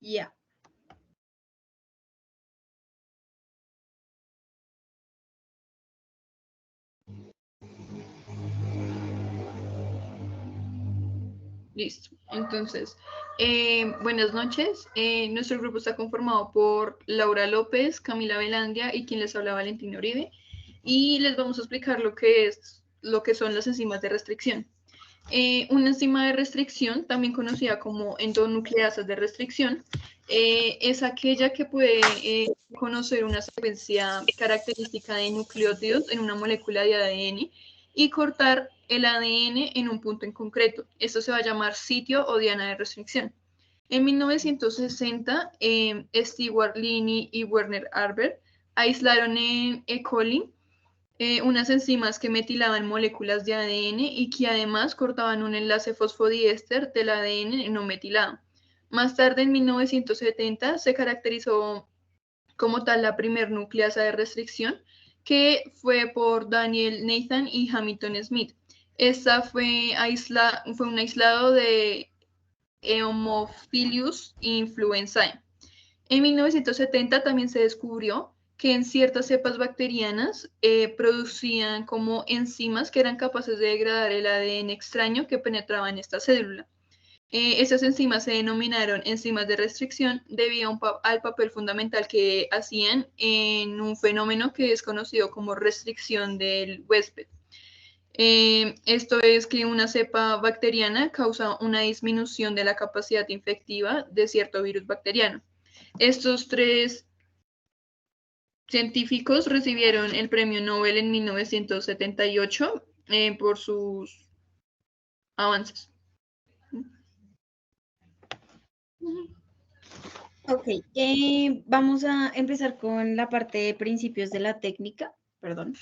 Ya. Listo. Entonces, buenas noches. Nuestro grupo está conformado por Laura López, Camila Velandia y quien les habla, Valentina Uribe. Y les vamos a explicar lo que son las enzimas de restricción. Una enzima de restricción, también conocida como endonucleasas de restricción, es aquella que puede conocer una secuencia característica de nucleótidos en una molécula de ADN y cortar el ADN en un punto en concreto. Esto se va a llamar sitio o diana de restricción. En 1960, Stewart Linney y Werner Arbert aislaron en E. coli unas enzimas que metilaban moléculas de ADN y que además cortaban un enlace fosfodiéster del ADN no metilado. Más tarde, en 1970, se caracterizó como tal la primer nucleasa de restricción, que fue por Daniel Nathan y Hamilton Smith. Esta fue un aislado de Haemophilus influenzae. En 1970 también se descubrió que en ciertas cepas bacterianas producían como enzimas que eran capaces de degradar el ADN extraño que penetraba en esta célula. Estas enzimas se denominaron enzimas de restricción debido al papel fundamental que hacían en un fenómeno que es conocido como restricción del huésped. Esto es que una cepa bacteriana causa una disminución de la capacidad infectiva de cierto virus bacteriano. Estos tres científicos recibieron el premio Nobel en 1978 por sus avances. Ok, vamos a empezar con la parte de principios de la técnica, perdón.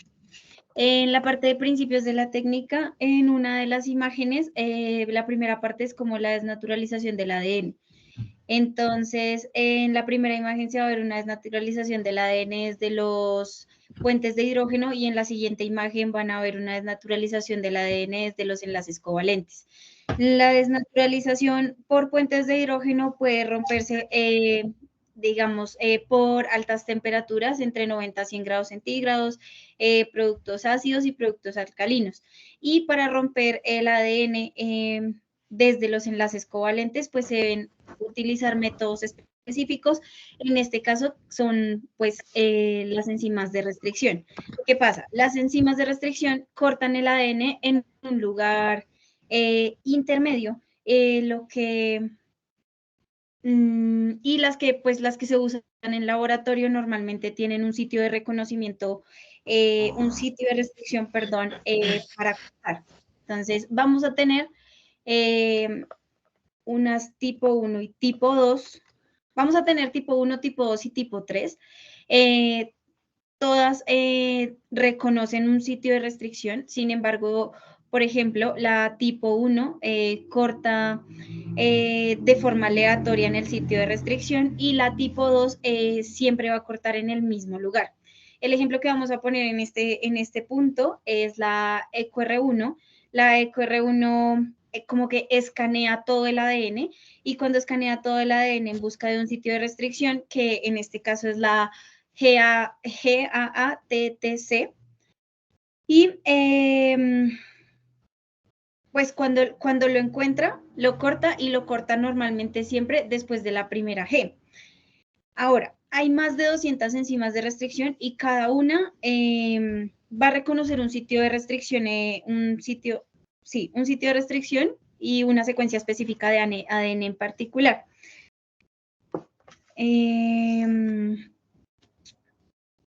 En la parte de principios de la técnica, en una de las imágenes, la primera parte es como la desnaturalización del ADN. Entonces, en la primera imagen se va a ver una desnaturalización del ADN desde los puentes de hidrógeno y en la siguiente imagen van a ver una desnaturalización del ADN desde los enlaces covalentes. La desnaturalización por puentes de hidrógeno puede romperse, digamos, por altas temperaturas, entre 90 a 100 grados centígrados, productos ácidos y productos alcalinos. Y para romper el ADN desde los enlaces covalentes, pues se deben utilizar métodos específicos. En este caso son pues las enzimas de restricción. ¿Qué pasa? Las enzimas de restricción cortan el ADN en un lugar intermedio, lo que y las que se usan en laboratorio normalmente tienen un sitio de reconocimiento, un sitio de restricción, perdón, para cortar. Entonces vamos a tener unas tipo 1 y tipo 2. Vamos a tener tipo 1, tipo 2 y tipo 3. Todas reconocen un sitio de restricción, sin embargo, por ejemplo, la tipo 1 corta de forma aleatoria en el sitio de restricción y la tipo 2 siempre va a cortar en el mismo lugar. El ejemplo que vamos a poner en este punto es la EQR1. La EQR1 como que escanea todo el ADN y cuando escanea todo el ADN en busca de un sitio de restricción, que en este caso es la GAATTC, y pues cuando lo encuentra, lo corta y lo corta normalmente siempre después de la primera G. Ahora, hay más de 200 enzimas de restricción y cada una va a reconocer un sitio de restricción, un sitio de restricción y una secuencia específica de ADN en particular.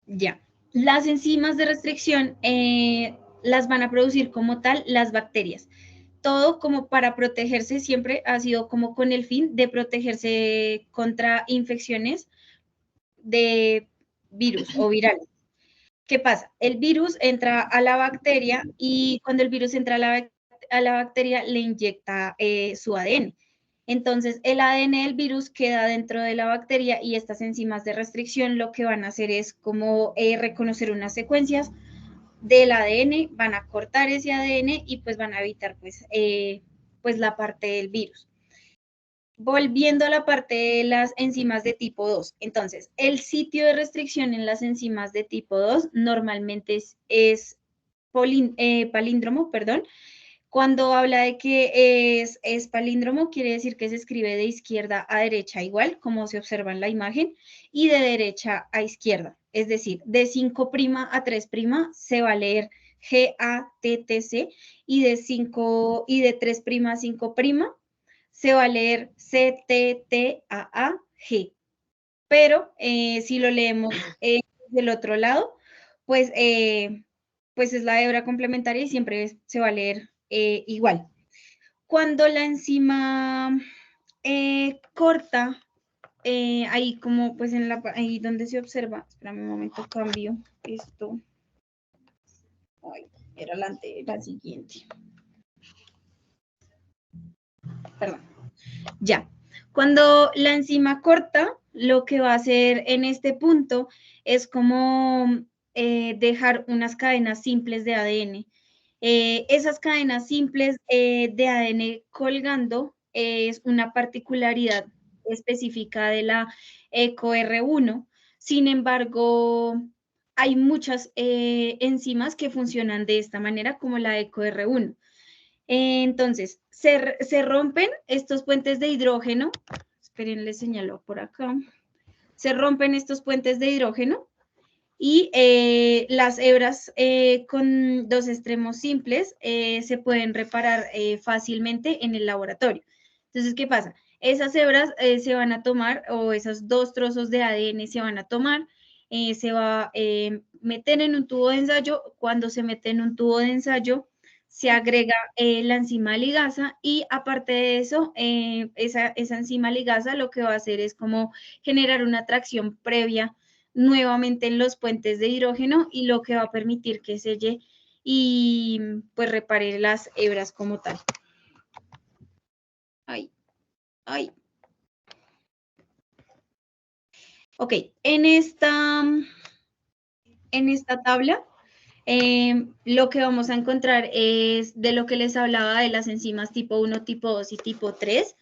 Ya. Las enzimas de restricción las van a producir como tal las bacterias. Todo como para protegerse, siempre ha sido como con el fin de protegerse contra infecciones de virus o virales. ¿Qué pasa? El virus entra a la bacteria y cuando el virus entra a la bacteria le inyecta su ADN. Entonces, el ADN del virus queda dentro de la bacteria y estas enzimas de restricción lo que van a hacer es como reconocer unas secuencias del ADN, van a cortar ese ADN y pues van a evitar pues la parte del virus. volviendo a la parte de las enzimas de tipo 2. Entonces, el sitio de restricción en las enzimas de tipo 2 normalmente es palíndromo, perdón. Cuando habla de que es palíndromo, quiere decir que se escribe de izquierda a derecha igual, como se observa en la imagen, y de derecha a izquierda. Es decir, de 5' a 3' se va a leer GATTC, y de 3' a 5' se va a leer CTTAAG. Pero si lo leemos del otro lado, pues, pues es la hebra complementaria y siempre se va a leer igual. Cuando la enzima corta, ahí como pues ahí donde se observa, espérame un momento, cambio esto. Ay, era la siguiente. Perdón. Ya. Cuando la enzima corta, lo que va a hacer en este punto es como dejar unas cadenas simples de ADN. Esas cadenas simples de ADN colgando es una particularidad específica de la EcoR1. Sin embargo, hay muchas enzimas que funcionan de esta manera, como la EcoR1. Entonces, se rompen estos puentes de hidrógeno. Esperen, les señalo por acá. Se rompen estos puentes de hidrógeno y las hebras con dos extremos simples se pueden reparar fácilmente en el laboratorio. Entonces, ¿qué pasa? Esas hebras se van a tomar, o esos dos trozos de ADN se van a tomar, se va a meter en un tubo de ensayo. Cuando se mete en un tubo de ensayo, se agrega la enzima ligasa, y aparte de eso, esa enzima ligasa lo que va a hacer es como generar una atracción previa nuevamente en los puentes de hidrógeno, y lo que va a permitir que selle y pues repare las hebras como tal. Ay, ay. Ok, en esta tabla lo que vamos a encontrar es de lo que les hablaba de las enzimas tipo 1, tipo 2 y tipo 3.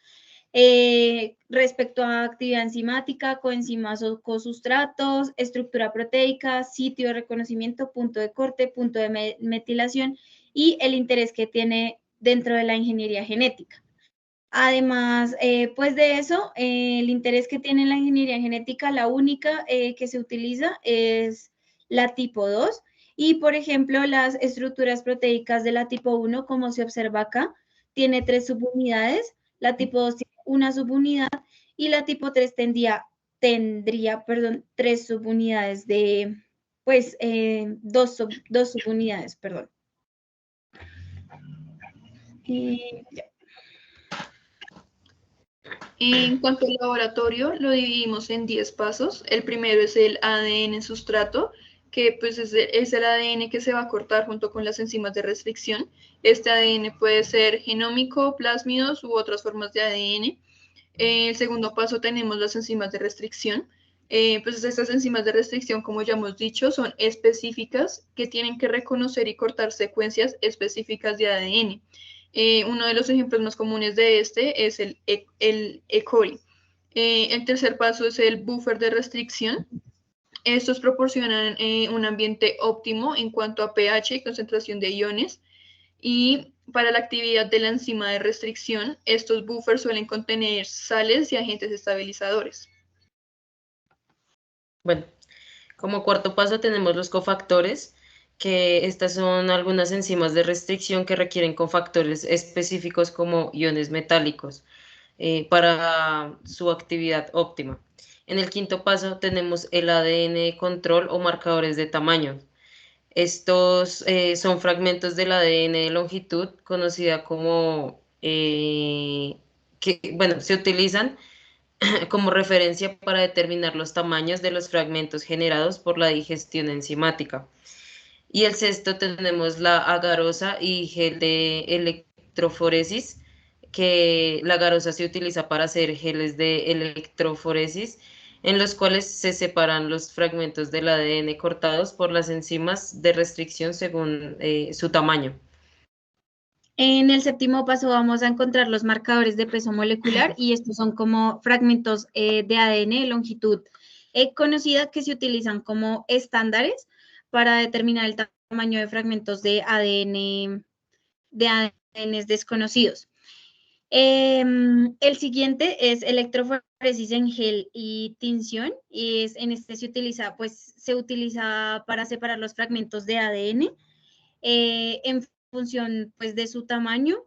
Respecto a actividad enzimática, coenzimas o cosustratos, estructura proteica, sitio de reconocimiento, punto de corte, punto de metilación y el interés que tiene dentro de la ingeniería genética. Además, pues de eso, el interés que tiene la ingeniería genética, la única que se utiliza es la tipo 2, y por ejemplo, las estructuras proteicas de la tipo 1, como se observa acá, tiene 3 subunidades, la tipo 2 tiene una subunidad, y la tipo 3 tendría 3 subunidades de, pues, 2 subunidades, perdón. Ya. En cuanto al laboratorio, lo dividimos en 10 pasos. El primero es el ADN sustrato, que pues es el ADN que se va a cortar junto con las enzimas de restricción. Este ADN puede ser genómico, plásmidos u otras formas de ADN. El segundo paso tenemos las enzimas de restricción. Pues estas enzimas de restricción, como ya hemos dicho, son específicas, que tienen que reconocer y cortar secuencias específicas de ADN. Uno de los ejemplos más comunes de este es el E. coli. El tercer paso es el buffer de restricción. Estos proporcionan un ambiente óptimo en cuanto a pH y concentración de iones. Y para la actividad de la enzima de restricción, estos buffers suelen contener sales y agentes estabilizadores. Bueno, como cuarto paso tenemos los cofactores, que estas son algunas enzimas de restricción que requieren cofactores específicos como iones metálicos para su actividad óptima. En el quinto paso tenemos el ADN control o marcadores de tamaño. Estos son fragmentos del ADN de longitud conocida como, que, bueno, se utilizan como referencia para determinar los tamaños de los fragmentos generados por la digestión enzimática. Y el sexto tenemos la agarosa y gel de electroforesis, que la agarosa se utiliza para hacer geles de electroforesis, en los cuales se separan los fragmentos del ADN cortados por las enzimas de restricción según su tamaño. En el séptimo paso vamos a encontrar los marcadores de peso molecular y estos son como fragmentos de ADN de longitud conocida que se utilizan como estándares para determinar el tamaño de fragmentos de ADN desconocidos. El siguiente es electroforesis en gel y tinción, y en este se utiliza para separar los fragmentos de ADN en función pues, de su tamaño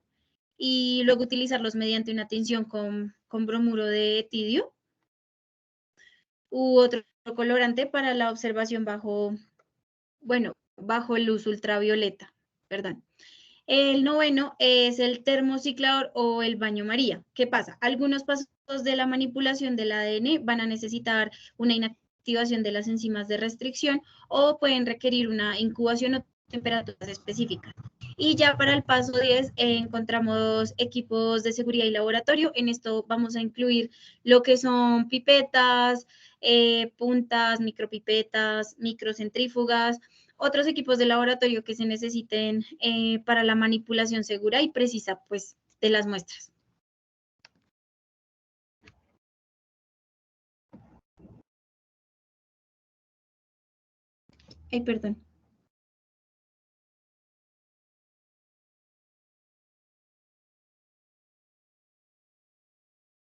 y luego utilizarlos mediante una tinción con bromuro de etidio u otro colorante para la observación bajo luz ultravioleta, perdón. El noveno es el termociclador o el baño María. ¿Qué pasa? Algunos pasos de la manipulación del ADN van a necesitar una inactivación de las enzimas de restricción o pueden requerir una incubación o temperaturas específicas. Y ya para el paso 10 encontramos equipos de seguridad y laboratorio. En esto vamos a incluir lo que son pipetas, puntas, micropipetas, microcentrífugas, otros equipos de laboratorio que se necesiten para la manipulación segura y precisa pues, de las muestras. Ay, perdón.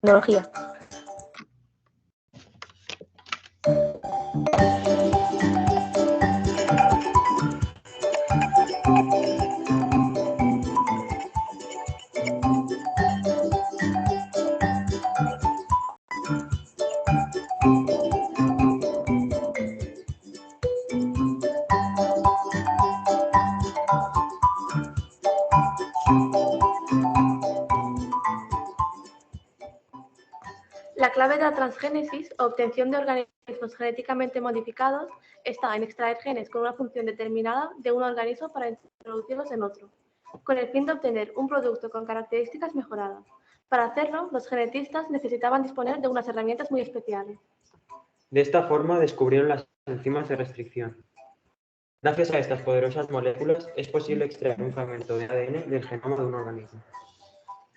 Tecnología. La clave de la transgénesis o obtención de organismos genéticamente modificados está en extraer genes con una función determinada de un organismo para introducirlos en otro, con el fin de obtener un producto con características mejoradas. Para hacerlo, los genetistas necesitaban disponer de unas herramientas muy especiales. De esta forma descubrieron las enzimas de restricción. Gracias a estas poderosas moléculas es posible extraer un fragmento de ADN del genoma de un organismo.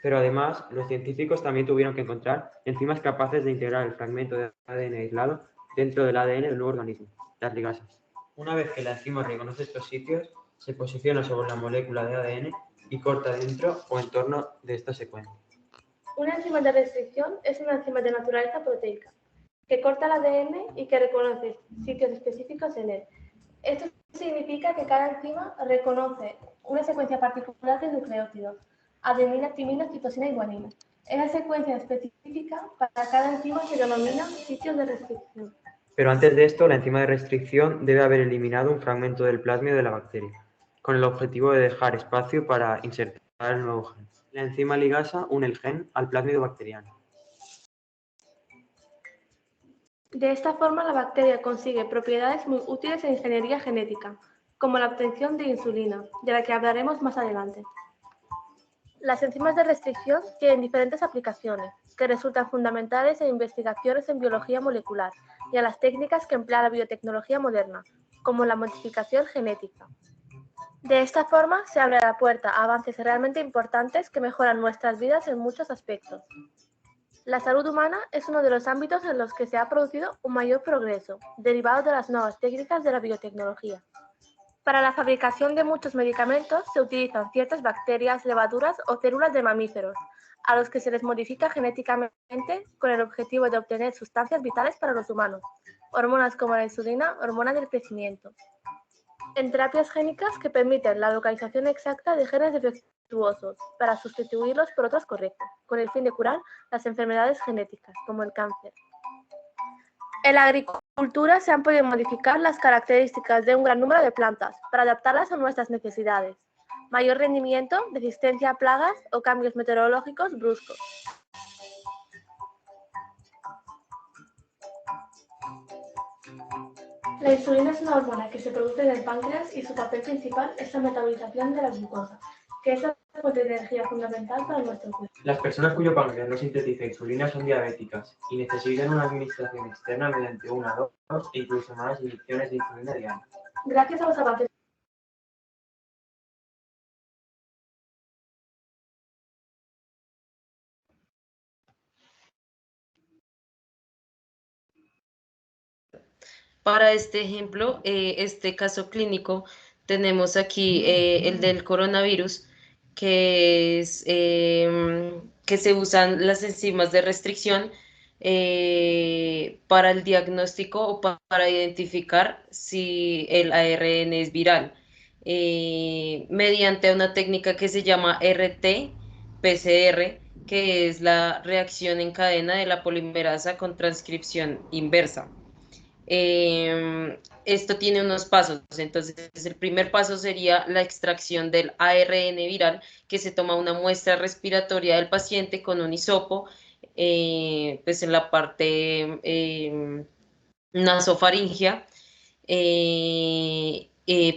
Pero además, los científicos también tuvieron que encontrar enzimas capaces de integrar el fragmento de ADN aislado dentro del ADN del nuevo organismo, las ligasas. Una vez que la enzima reconoce estos sitios, se posiciona sobre la molécula de ADN y corta dentro o en torno de esta secuencia. Una enzima de restricción es una enzima de naturaleza proteica, que corta el ADN y que reconoce sitios específicos en él. Esto significa que cada enzima reconoce una secuencia particular de nucleótidos, adenina, timina, citosina y guanina. Esa secuencia específica para cada enzima se denomina sitios de restricción. Pero antes de esto, la enzima de restricción debe haber eliminado un fragmento del plasmid de la bacteria, con el objetivo de dejar espacio para insertar el nuevo gen. La enzima ligasa une el gen al plásmido bacteriano. De esta forma, la bacteria consigue propiedades muy útiles en ingeniería genética, como la obtención de insulina, de la que hablaremos más adelante. Las enzimas de restricción tienen diferentes aplicaciones, que resultan fundamentales en investigaciones en biología molecular y a las técnicas que emplea la biotecnología moderna, como la modificación genética. De esta forma, se abre la puerta a avances realmente importantes que mejoran nuestras vidas en muchos aspectos. La salud humana es uno de los ámbitos en los que se ha producido un mayor progreso, derivado de las nuevas técnicas de la biotecnología. Para la fabricación de muchos medicamentos se utilizan ciertas bacterias, levaduras o células de mamíferos, a los que se les modifica genéticamente con el objetivo de obtener sustancias vitales para los humanos, hormonas como la insulina, hormona del crecimiento. En terapias génicas que permiten la localización exacta de genes defectuosos para sustituirlos por otros correctos, con el fin de curar las enfermedades genéticas, como el cáncer. En la agricultura se han podido modificar las características de un gran número de plantas para adaptarlas a nuestras necesidades. Mayor rendimiento, resistencia a plagas o cambios meteorológicos bruscos. La insulina es una hormona que se produce en el páncreas y su papel principal es la metabolización de la glucosa, que es la fuente de energía fundamental para nuestro cuerpo. Las personas cuyo páncreas no sintetiza insulina son diabéticas y necesitan una administración externa mediante una, dos e incluso más inyecciones de insulina diarias. Gracias a los avances Para este ejemplo, este caso clínico, tenemos aquí el del coronavirus, que es que se usan las enzimas de restricción para el diagnóstico o para identificar si el ARN es viral, mediante una técnica que se llama RT-PCR, que es la reacción en cadena de la polimerasa con transcripción inversa. Esto tiene unos pasos. Entonces, el primer paso sería la extracción del ARN viral, que se toma una muestra respiratoria del paciente con un hisopo, pues en la parte nasofaringea,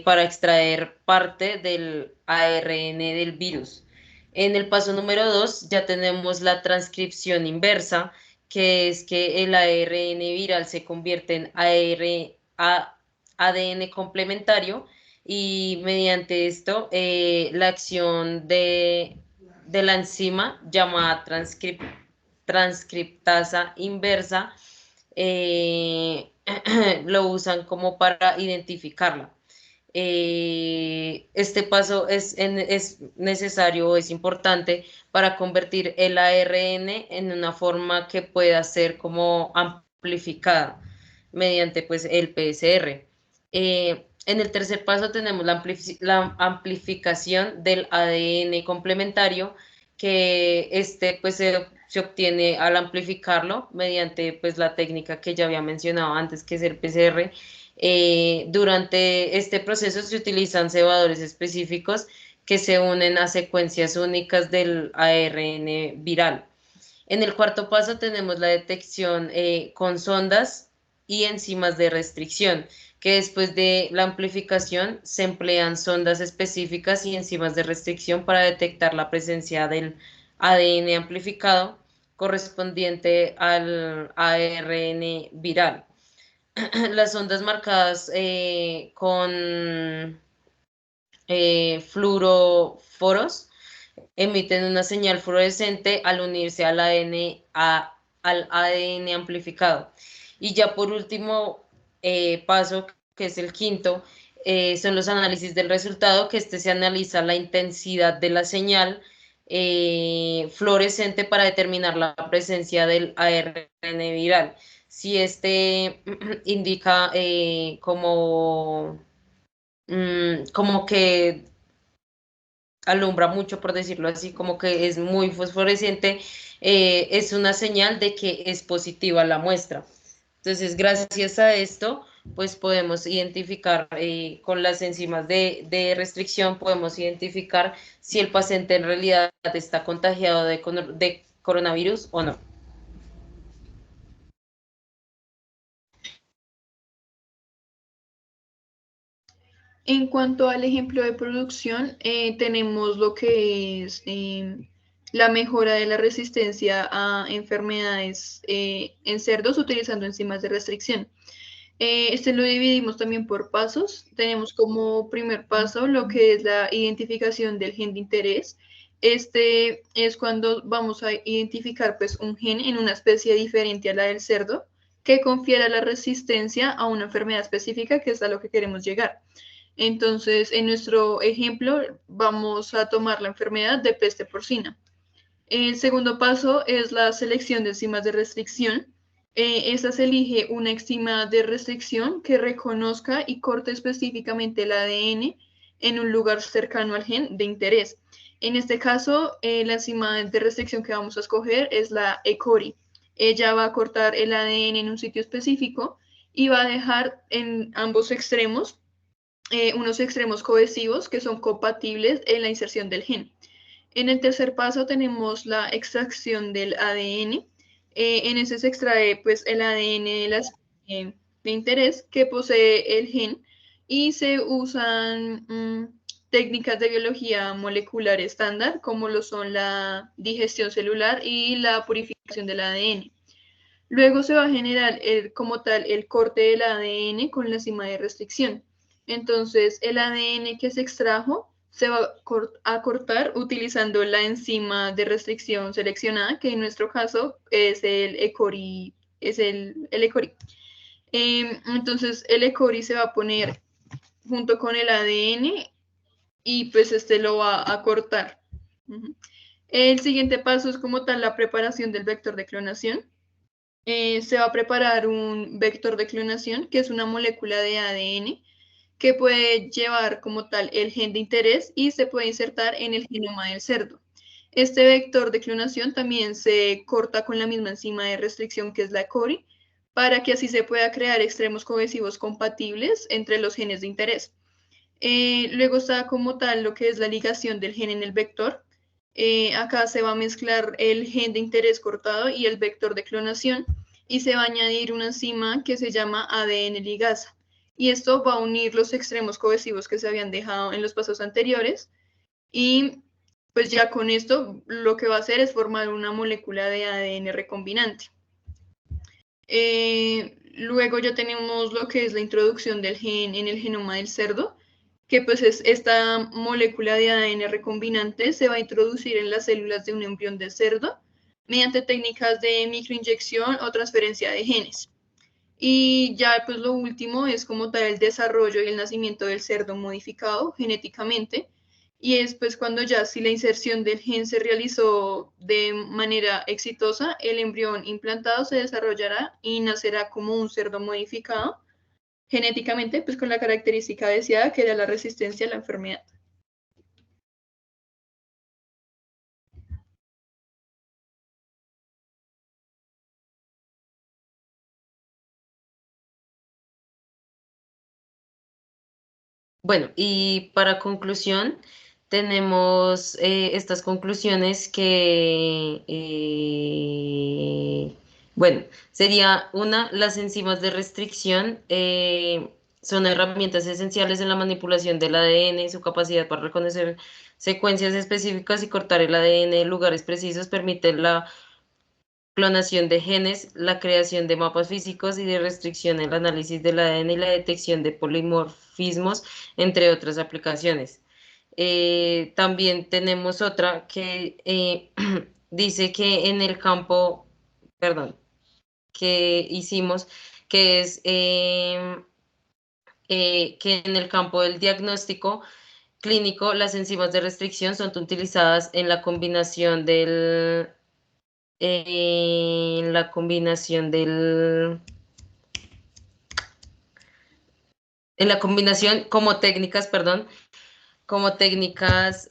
para extraer parte del ARN del virus. En el paso número 2 ya tenemos la transcripción inversa, que es que el ARN viral se convierte en ADN complementario, y mediante esto la acción de la enzima llamada transcriptasa inversa lo usan como para identificarla. Este paso es necesario o es importante para convertir el ARN en una forma que pueda ser como amplificada mediante pues el PCR. En el tercer paso tenemos la amplificación del ADN complementario, que pues se obtiene al amplificarlo mediante pues la técnica que ya había mencionado antes, que es el PCR. Durante este proceso se utilizan cebadores específicos que se unen a secuencias únicas del ARN viral. En el cuarto paso tenemos la detección con sondas y enzimas de restricción, que después de la amplificación se emplean sondas específicas y enzimas de restricción para detectar la presencia del ADN amplificado correspondiente al ARN viral. Las ondas marcadas con fluoroforos emiten una señal fluorescente al unirse al ADN amplificado. Y ya por último paso, que es el quinto, son los análisis del resultado, que se analiza la intensidad de la señal fluorescente para determinar la presencia del ARN viral. Si este indica como que alumbra mucho, por decirlo así, como que es muy fosforescente, es una señal de que es positiva la muestra. Entonces, gracias a esto, pues podemos identificar con las enzimas de restricción, podemos identificar si el paciente en realidad está contagiado de coronavirus o no. En cuanto al ejemplo de producción, tenemos lo que es la mejora de la resistencia a enfermedades en cerdos utilizando enzimas de restricción. Este lo dividimos también por pasos. Tenemos como primer paso lo que es la identificación del gen de interés. Este es cuando vamos a identificar pues, un gen en una especie diferente a la del cerdo que confiera la resistencia a una enfermedad específica, que es a lo que queremos llegar. Entonces, en nuestro ejemplo, vamos a tomar la enfermedad de peste porcina. El segundo paso es la selección de enzimas de restricción. Esta se elige una enzima de restricción que reconozca y corte específicamente el ADN en un lugar cercano al gen de interés. En este caso, la enzima de restricción que vamos a escoger es la E. coli. Ella va a cortar el ADN en un sitio específico y va a dejar en ambos extremos unos extremos cohesivos que son compatibles en la inserción del gen. En el tercer paso tenemos la extracción del ADN. En ese se extrae pues, el ADN de las de interés que posee el gen y se usan técnicas de biología molecular estándar como lo son la digestión celular y la purificación del ADN. Luego se va a generar como tal el corte del ADN con la enzima de restricción. Entonces, el ADN que se extrajo se va a cortar utilizando la enzima de restricción seleccionada, que en nuestro caso es el E. coli. Entonces el ECORI se va a poner junto con el ADN y pues este lo va a cortar. El siguiente paso es como tal la preparación del vector de clonación. Se va a preparar un vector de clonación, que es una molécula de ADN que puede llevar como tal el gen de interés y se puede insertar en el genoma del cerdo. Este vector de clonación también se corta con la misma enzima de restricción que es la ECORI, para que así se pueda crear extremos cohesivos compatibles entre los genes de interés. Luego está como tal lo que es la ligación del gen en el vector. Acá se va a mezclar el gen de interés cortado y el vector de clonación y se va a añadir una enzima que se llama ADN ligasa. Y esto va a unir los extremos cohesivos que se habían dejado en los pasos anteriores y pues ya con esto lo que va a hacer es formar una molécula de ADN recombinante. Luego ya tenemos lo que es la introducción del gen en el genoma del cerdo, que pues es esta molécula de ADN recombinante se va a introducir en las células de un embrión de cerdo mediante técnicas de microinyección o transferencia de genes. Y ya pues lo último es como tal el desarrollo y el nacimiento del cerdo modificado genéticamente, y es pues cuando ya si la inserción del gen se realizó de manera exitosa, el embrión implantado se desarrollará y nacerá como un cerdo modificado genéticamente, pues con la característica deseada que era la resistencia a la enfermedad. Bueno, y para conclusión, tenemos estas conclusiones que, bueno, sería una, las enzimas de restricción son herramientas esenciales en la manipulación del ADN, su capacidad para reconocer secuencias específicas y cortar el ADN en lugares precisos permite la clonación de genes, la creación de mapas físicos y de restricción, el análisis del ADN y la detección de polimorfismos, entre otras aplicaciones. También tenemos otra que dice que en el campo, perdón, que hicimos, que es que en el campo del diagnóstico clínico, las enzimas de restricción son utilizadas en la combinación en la combinación como técnicas, perdón, como técnicas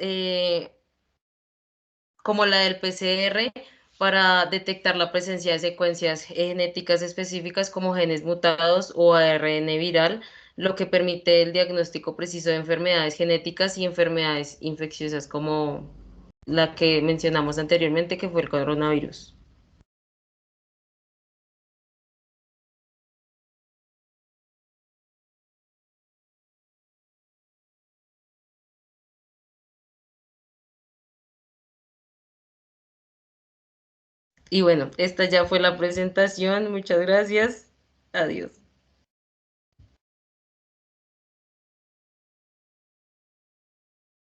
como la del PCR para detectar la presencia de secuencias genéticas específicas como genes mutados o ARN viral, lo que permite el diagnóstico preciso de enfermedades genéticas y enfermedades infecciosas como la que mencionamos anteriormente, que fue el coronavirus. Y bueno, esta ya fue la presentación. Muchas gracias. Adiós.